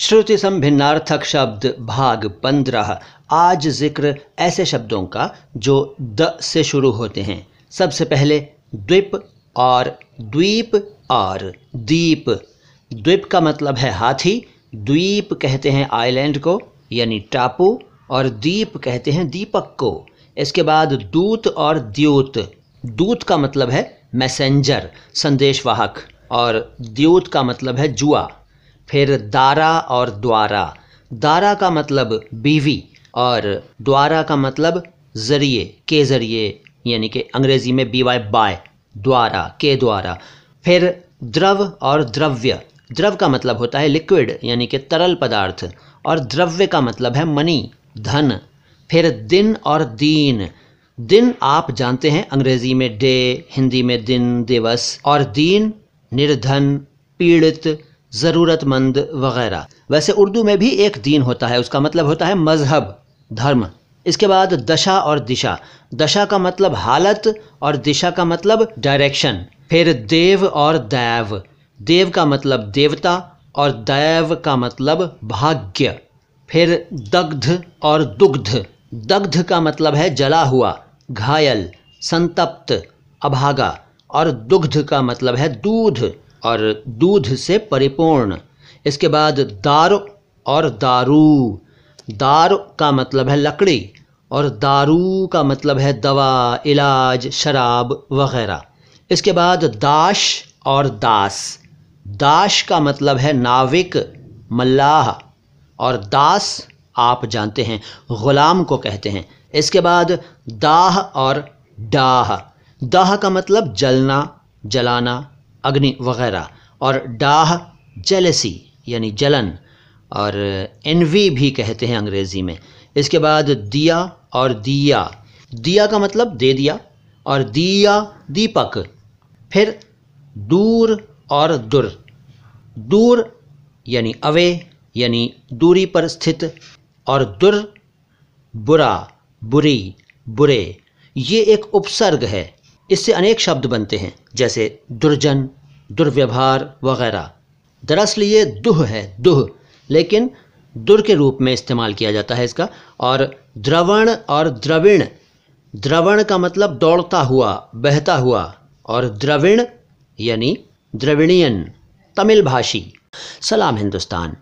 श्रुति संभिन्नार्थक शब्द भाग 15। आज जिक्र ऐसे शब्दों का जो द से शुरू होते हैं। सबसे पहले द्वीप और द्वीप और दीप। द्वीप का मतलब है हाथी, द्वीप कहते हैं आइलैंड को यानी टापू, और दीप कहते हैं दीपक को। इसके बाद दूत और द्यूत। दूत का मतलब है मैसेंजर, संदेशवाहक, और द्यूत का मतलब है जुआ। फिर दारा और द्वारा। दारा का मतलब बीवी और द्वारा का मतलब ज़रिए, के ज़रिए, यानी कि अंग्रेज़ी में BY बाय, द्वारा, के द्वारा। फिर द्रव और द्रव्य। द्रव का मतलब होता है लिक्विड यानी कि तरल पदार्थ, और द्रव्य का मतलब है मनी, धन। फिर दिन और दीन। दिन आप जानते हैं अंग्रेज़ी में डे, हिंदी में दिन, दिवस, और दीन निर्धन, पीड़ित, ज़रूरतमंद वगैरह। वैसे उर्दू में भी एक दीन होता है, उसका मतलब होता है मज़हब, धर्म। इसके बाद दशा और दिशा। दशा का मतलब हालत और दिशा का मतलब डायरेक्शन। फिर देव और दैव। देव का मतलब देवता और दैव का मतलब भाग्य। फिर दग्ध और दुग्ध। दग्ध का मतलब है जला हुआ, घायल, संतप्त, अभागा, और दुग्ध का मतलब है दूध और दूध से परिपूर्ण। इसके बाद दार और दारू। दार का मतलब है लकड़ी और दारू का मतलब है दवा, इलाज, शराब वगैरह। इसके बाद दाश और दास। दाश का मतलब है नाविक, मल्लाह, और दास आप जानते हैं ग़ुलाम को कहते हैं। इसके बाद दाह और डाह। दाह का मतलब जलना, जलाना, अग्नि वगैरह, और डाह जेलसी यानी जलन, और एनवी भी कहते हैं अंग्रेज़ी में। इसके बाद दिया और दिया। दिया का मतलब दे दिया, और दिया दीपक। फिर दूर और दुर। दूर यानी अवे, यानी दूरी पर स्थित, और दुर बुरा, बुरी, बुरे। ये एक उपसर्ग है, इससे अनेक शब्द बनते हैं जैसे दुर्जन, दुर्व्यवहार वगैरह। दरअसल ये दुह है, दुह, लेकिन दुर के रूप में इस्तेमाल किया जाता है इसका। और द्रवण और द्रविण। द्रवण का मतलब दौड़ता हुआ, बहता हुआ, और द्रविण यानी द्रविणियन, तमिल भाषी। सलाम हिंदुस्तान।